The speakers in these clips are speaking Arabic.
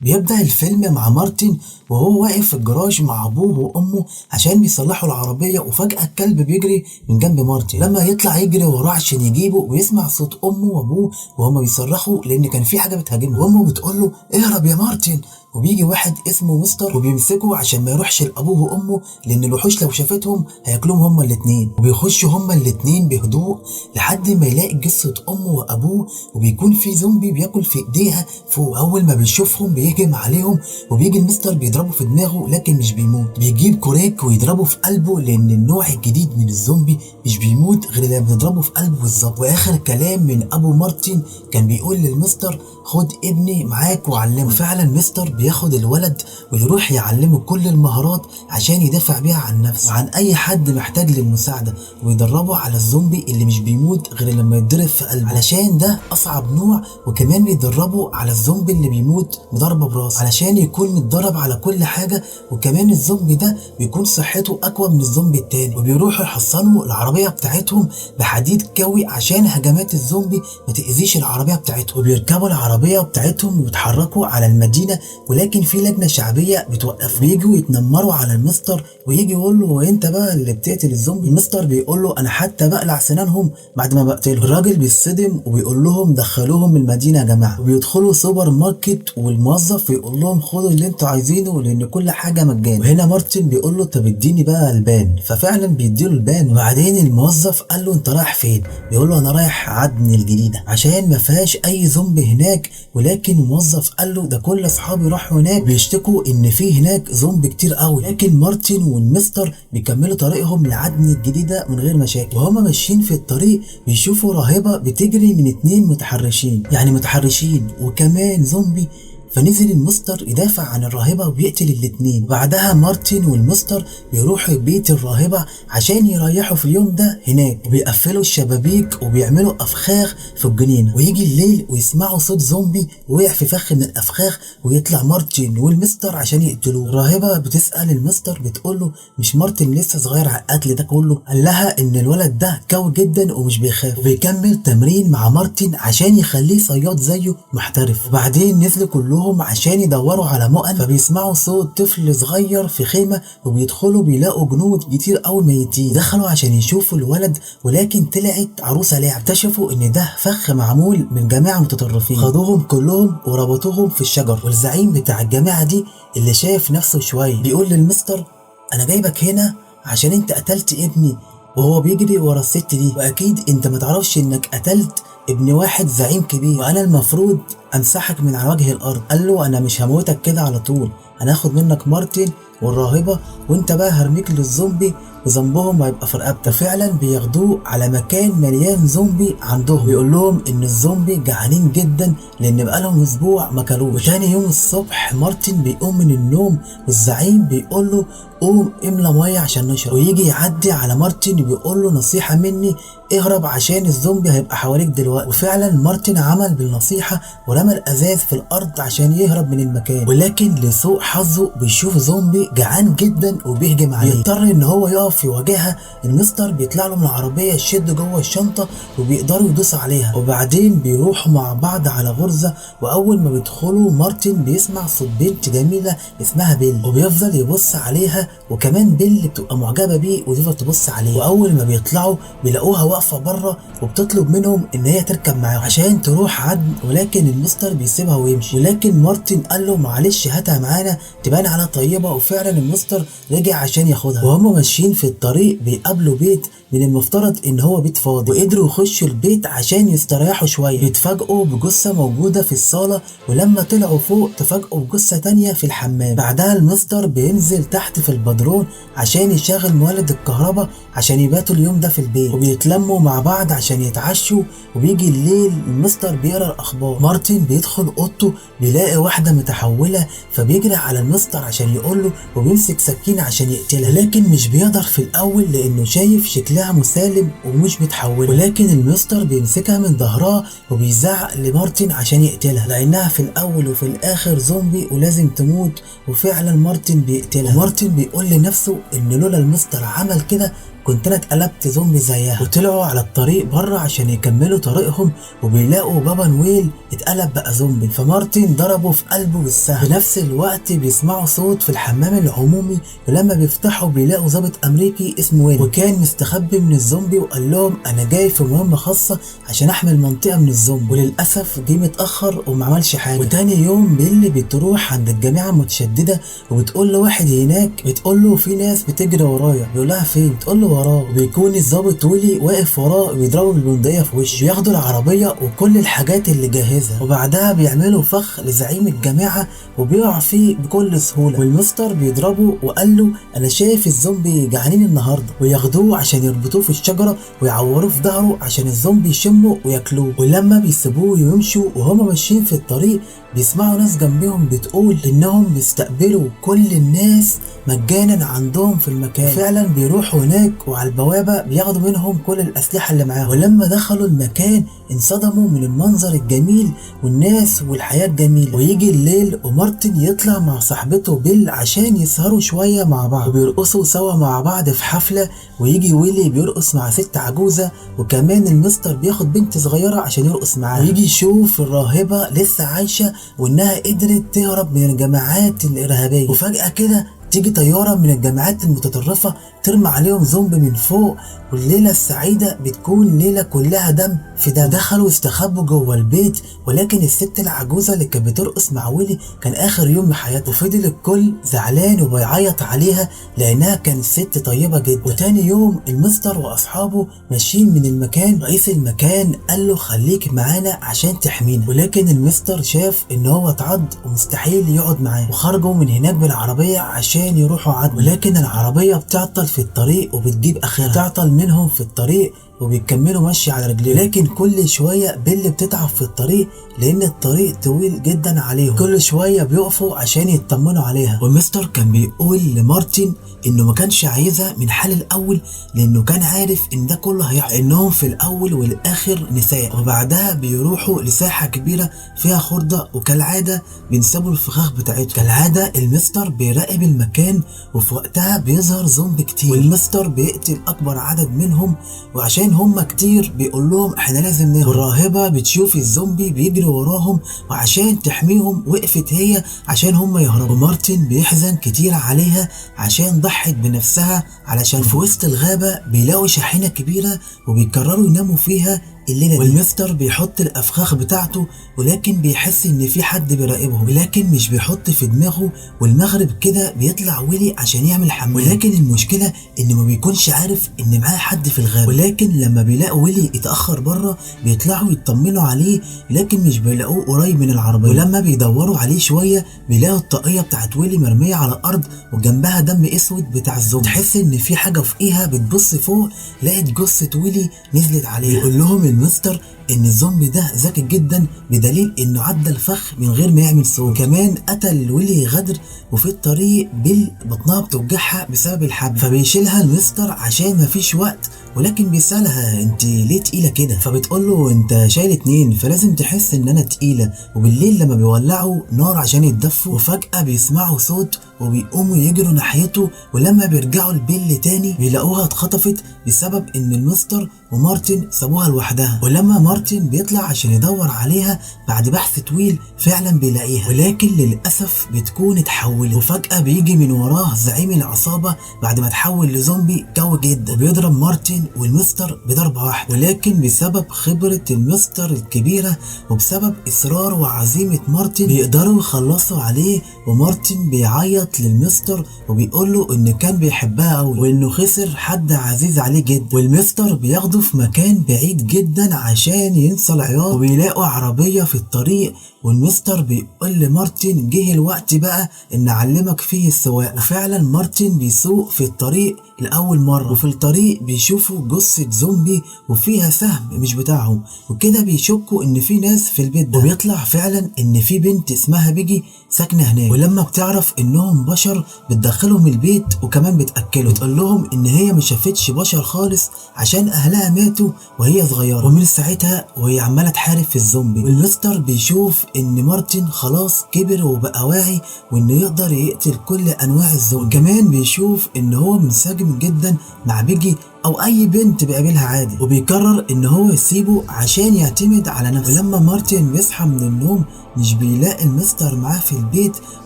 بيبدأ الفيلم مع مارتن وهو واقف في الجراج مع أبوه وأمه عشان بيصلحوا العربية، وفجأة الكلب بيجري من جنب مارتن. لما يطلع يجري وراه عشان يجيبه ويسمع صوت أمه وأبوه وهما بيصرخوا لأن كان في حاجة بتهاجمهم، وأمه بتقول له اهرب يا مارتن. وبيجي واحد اسمه مستر وبيمسكه عشان ما يروحش لأبوه وأمه لأن الوحوش لو شافتهم هياكلوهم هما الاتنين. وبيخشوا هما الاتنين بهدوء لحد ما يلاقي جثة أمه وأبوه، وبيكون في زومبي بياكل في إيديها فوق. أول ما بيشوفهم بيهجم عليهم، وبيجي المستر بيضربه في دماغه لكن مش بيموت. بيجيب كوريك ويضربه في قلبه لأن النوع الجديد من الزومبي مش بيموت غير لما بيضربه في قلبه بالظبط. وآخر كلام من أبو مارتن كان بيقول للمستر خد ابني معاك وعلمه. وفعلا مستر بياخد الولد ويروح يعلمه كل المهارات عشان يدافع بيها عن نفسه وعن اي حد محتاج للمساعده، ويدربه على الزومبي اللي مش بيموت غير لما يتضرب في قلبه علشان ده اصعب نوع. وكمان بيدربه على الزومبي اللي بيموت بضربه براس علشان يكون متدرب على كل حاجه. وكمان الزومبي ده بيكون صحته اقوى من الزومبي التاني. وبيروحوا يحصنوا العربيه بتاعتهم بحديد قوي عشان هجمات الزومبي ما تاذيش العربيه بتاعتهم. وبيركبوا العربيه بتاعتهم ويتحركوا على المدينه، ولكن في لجنه شعبيه بتوقف. بيجوا يتنمروا على المستر ويجي يقول له هو انت بقى اللي بتقتل الزومبي؟ المستر بيقول له انا حتى بقلع سنانهم بعد ما بقتلهم. الراجل بيتصدم وبيقول لهم دخلوهم المدينه يا جماعه. وبيدخلوا سوبر ماركت والموظف يقول لهم خدوا اللي انتوا عايزينه لان كل حاجه مجاني. وهنا مارتن بيقول له طب اديني بقى البان، ففعلا بيديله البان. وبعدين الموظف قال له انت رايح فين؟ بيقول له انا رايح عدن الجديده عشان ما فيهاش اي زومبي هناك. ولكن الموظف قال له ده كل اصحابي راحوا هناك بيشتكوا ان في هناك زومبي كتير قوي. لكن مارتن والمستر بيكملوا طريقهم لعدن الجديده من غير مشاكل. وهما ماشيين في الطريق بيشوفوا راهبه بتجري من اتنين متحرشين وكمان زومبي. فنزل المستر يدافع عن الراهبة وبيقتل الاتنين. بعدها مارتن والمستر بيروحوا بيت الراهبة عشان يريحوا في اليوم ده هناك، وبيقفلوا الشبابيك وبيعملوا أفخاخ في الجنينة. ويجي الليل ويسمعوا صوت زومبي وقع في فخ من الأفخاخ، ويطلع مارتن والمستر عشان يقتلوه. الراهبة بتسأل المستر بتقوله مش مارتن لسه صغير على القتل ده كله؟ قال لها إن الولد ده قوي جدا ومش بيخاف. وبيكمل تمرين مع مارتن عشان يخليه صياد زيه محترف. وبعدين نزلوا كلهم عشان يدوروا على مؤن، فبيسمعوا صوت طفل صغير في خيمة، وبيدخلوا بيلاقوا جنود كتير قوي ميتين. دخلوا عشان يشوفوا الولد ولكن طلعت عروسة لعب. اكتشفوا ان ده فخ معمول من جماعة متطرفين. خدوهم كلهم وربطوهم في الشجر. والزعيم بتاع الجماعة دي اللي شايف نفسه شوية بيقول للمستر انا جايبك هنا عشان انت قتلت ابني وهو بيجري ورا الست دي، واكيد انت ما تعرفش انك قتلت ابن واحد زعيم كبير، وانا المفروض امسحك من على وجه الارض. قال له انا مش هموتك كده على طول، هناخد منك مارتن والراهبة وانت بقى هرميك للزومبي وذنبهم هيبقى في رقبتك. فعلا بياخدوه على مكان مليان زومبي عندهم. بيقول لهم ان الزومبي جعانين جدا لان بقالهم اسبوع ما كلوش. وتاني يوم الصبح مارتن بيقوم من النوم والزعيم بيقول له قوم املى ميه عشان نشرب. ويجي يعدي على مارتن وبيقول له نصيحه مني اهرب عشان الزومبي هيبقى حواليك دلوقتي. وفعلا مارتن عمل بالنصيحه ورمى الازاز في الارض عشان يهرب من المكان. ولكن لسوء حظه بيشوف زومبي جعان جدا وبيهجم عليه. يضطر ان هو يقف يواجهها. المستر بيطلع له من العربيه يشد جوه الشنطه وبيقدروا يدوسوا عليها. وبعدين بيروحوا مع بعض على غرزه. واول ما بيدخلوا مارتن بيسمع صوت بنت جميله اسمها بيل، وبيفضل يبص عليها. وكمان بيل بتبقى معجبه بيه وتفضل تبص عليه. واول ما بيطلعوا بيلاقوها واقفه بره وبتطلب منهم ان هي تركب معاهم عشان تروح عدن. ولكن المستر بيسيبها ويمشي. ولكن مارتن قال له معلش هاتها معانا تبان على طيبه. وفعلا المستر رجع عشان ياخدها. وهم ماشيين في الطريق بيقابلوا بيت من المفترض ان هو بيت فاضي، وقدروا يخشوا البيت عشان يستريحوا شويه. بيتفاجئوا بجثه موجوده في الصاله، ولما طلعوا فوق تفاجئوا بجثه تانية في الحمام. بعدها المستر بينزل تحت في البدرون عشان يشغل مولد الكهرباء عشان يباتوا اليوم ده في البيت. وبيتلموا مع بعض عشان يتعشوا. وبيجي الليل المستر بيقرا الاخبار. مارتن بيدخل اوضته بيلاقي واحده متحوله، فبيجري على المستر عشان يقول له وبيمسك سكينه عشان يقتلها. لكن مش بيقدر في الاول لانه شايف شكلها مسالم ومش متحوله. ولكن المستر بيمسكها من ظهرها وبيزعق لمارتن عشان يقتلها لانها في الاول وفي الاخر زومبي ولازم تموت. وفعلا مارتن بيقتلها. ومارتن بيقول لنفسه ان لولا المستر عمل كده كنت انا اتقلبت زومبي زيها. وطلعوا على الطريق بره عشان يكملوا طريقهم، وبيلاقوا بابا نويل اتقلب بقى زومبي، فمارتن ضربه في قلبه بالسهم. في نفس الوقت بيسمعوا صوت في الحمام العمومي، ولما بيفتحوا بيلاقوا ضابط امريكي اسمه ويل، وكان مستخبي من الزومبي وقال لهم انا جاي في مهمه خاصه عشان احمي المنطقه من الزومبي، وللاسف جه متاخر وما عملش حاجه. وتاني يوم بيلي بتروح عند الجامعه المتشدده وبتقول لواحد هناك، بتقول له في ناس بتجري ورايا، بيقول لها فين؟ بتقول له وراه، وبيكون الضابط ويلي واقف وراه وبيضربه بالبندقيه في وشه. بياخدوا العربيه وكل الحاجات اللي جاهزه، وبعدها بيعملوا فخ لزعيم الجماعه وبيقع فيه بكل سهوله، والمستر بيضربه وقال له انا شايف الزومبي جعانين النهارده، وياخدوه عشان يربطوه في الشجره ويعوروه في ظهره عشان الزومبي يشمه وياكلوه. ولما بيسيبوه ويمشوا وهما ماشيين في الطريق بيسمعوا ناس جنبهم بتقول انهم بيستقبلوا كل الناس مجانا عندهم في المكان. فعلا بيروحوا هناك وعلى البوابه بياخدوا منهم كل الاسلحه اللي معاهم. ولما دخلوا المكان انصدموا من المنظر الجميل والناس والحياه الجميله. ويجي الليل ومارتن يطلع مع صاحبته بيل عشان يسهروا شويه مع بعض وبيرقصوا سوا مع بعض في حفله. ويجي ويلي بيرقص مع ست عجوزه، وكمان المستر بياخد بنت صغيره عشان يرقص معاها. ويجي يشوف الراهبه لسه عايشه وانها قدرت تهرب من الجماعات الارهابيه. وفجاه كده تيجي طياره من الجماعات المتطرفه ترمي عليهم زومبي من فوق، والليله السعيده بتكون ليله كلها دم في دم. دخلوا استخبوا جوه البيت، ولكن الست العجوزه اللي كانت بترقص مع ويلي كان اخر يوم من حياته، وفضل الكل زعلان وبيعيط عليها لانها كانت ست طيبه جدا. وتاني يوم المستر واصحابه ماشيين من المكان، رئيس المكان قال له خليك معانا عشان تحمينا، ولكن المستر شاف ان هو اتعض ومستحيل يقعد معاه، وخرجوا من هناك بالعربيه عشان يروحوا عدو. ولكن العربيه بتعطل في الطريق وبتجيب اخرها، تعطل منهم في الطريق وبيكملوا ماشي على رجليهم. لكن كل شويه بيل بتتعب في الطريق لان الطريق طويل جدا عليهم، كل شويه بيقفوا عشان يطمنوا عليها. والمستر كان بيقول لمارتن انه ما كانش عايزها من حال الاول لانه كان عارف ان ده كله هيحصل، انهم في الاول والاخر نساء. وبعدها بيروحوا لساحه كبيره فيها خرده، وكالعاده بينسبوا الفخاخ بتاعتهم. كالعاده المستر بيراقب المكان، وفي وقتها بيظهر زومبي كتير، والمستر بيقتل اكبر عدد منهم، وعشان هما كتير بيقول لهم احنا لازم نهرب. والراهبه بتشوف الزومبي بيجري وراهم وعشان تحميهم وقفت هي عشان هما يهربوا. ومارتن بيحزن كتير عليها عشان ضحت بنفسها علشان في وسط الغابه بيلاقوا شاحنه كبيره وبيقرروا يناموا فيها الليله دي. والمستر بيحط الافخاخ بتاعته، ولكن بيحس ان في حد بيراقبهم، ولكن مش بيحط في دماغه. والمغرب كده بيطلع ويلي عشان يعمل حمام، ولكن المشكله انه ما بيكونش عارف ان معاه حد في الغابه. ولكن لما بيلاقوا ويلي اتاخر بره بيطلعوا يطمنوا عليه، لكن مش بيلاقوه قريب من العربيه. ولما بيدوروا عليه شويه بيلاقوا الطاقيه بتاعت ويلي مرميه على الارض وجنبها دم اسود بتاع الزومبي. تحس ان في حاجه فوقيها، بتبص فوق لقيت جثه ويلي نزلت عليه. بيقول لهم المستر ان الزومبي ده ذكي جدا بدليل انه عدى الفخ من غير ما يعمل صوت. كمان قتل ويلي غدر، وفي الطريق بيل بطنها بتوجعها بسبب الحبل، فبيشيلها المستر عشان مفيش وقت، ولكن بيسألها انت ليه تقيله كده؟ فبتقول له انت شايل 2 فلازم تحس ان انا تقيله. وبالليل لما بيولعوا نار عشان يتدفوا، وفجأة بيسمعوا صوت وبيقوموا يجروا ناحيته، ولما بيرجعوا البيل تاني بيلاقوها اتخطفت بسبب ان المستر ومارتن سابوها لوحدها. ولما مارتن بيطلع عشان يدور عليها بعد بحث طويل فعلا بيلاقيها، ولكن للاسف بتكون اتحولت. وفجأة بيجي من وراه زعيم العصابة بعد ما اتحول لزومبي قوي جدا، وبيضرب مارتن والمستر بضربة واحدة. ولكن بسبب خبرة المستر الكبيرة وبسبب اصرار وعزيمة مارتن بيقدروا يخلصوا عليه. ومارتن بيعيط للمستر وبيقول له ان كان بيحبها قوي وانه خسر حد عزيز عليه جدا. والمستر بياخده في مكان بعيد جدا عشان ينسى العياط، وبيلاقوا عربية في الطريق، والمستر بيقول لمارتن جه الوقت بقى ان اعلمك فيه السواقه. وفعلا مارتن بيسوق في الطريق لاول مره، وفي الطريق بيشوفوا جثه زومبي وفيها سهم مش بتاعهم، وكده بيشكوا ان في ناس في البيت ده. وبيطلع فعلا ان في بنت اسمها بيجي ساكنه هناك، ولما بتعرف انهم بشر بتدخلهم البيت وكمان بتاكلهم. بتقول لهم ان هي ما شافتش بشر خالص عشان اهلها ماتوا وهي صغيره، ومن ساعتها وهي عماله تحارب في الزومبي. والمستر بيشوف ان مارتن خلاص كبر وبقى واعي وانه يقدر يقتل كل انواع الزومبي. كمان بيشوف ان هو منسجم جامد جدا مع بيجي او اي بنت بيقابلها عادي، وبيقرر ان هو يسيبه عشان يعتمد على نفسه. ولما مارتن بيصحى من النوم مش بيلاقي المستر معاه في البيت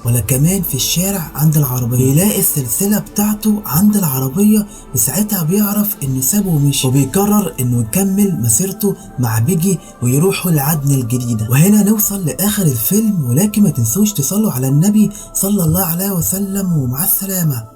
ولا كمان في الشارع عند العربية، بيلاقي السلسلة بتاعته عند العربية، وساعتها بيعرف انه سابه ومشي، وبيقرر انه يكمل مسيرته مع بيجي ويروحوا لعدن الجديدة. وهنا نوصل لاخر الفيلم، ولكن ما تنسوش تصلوا على النبي صلى الله عليه وسلم، ومع السلامة.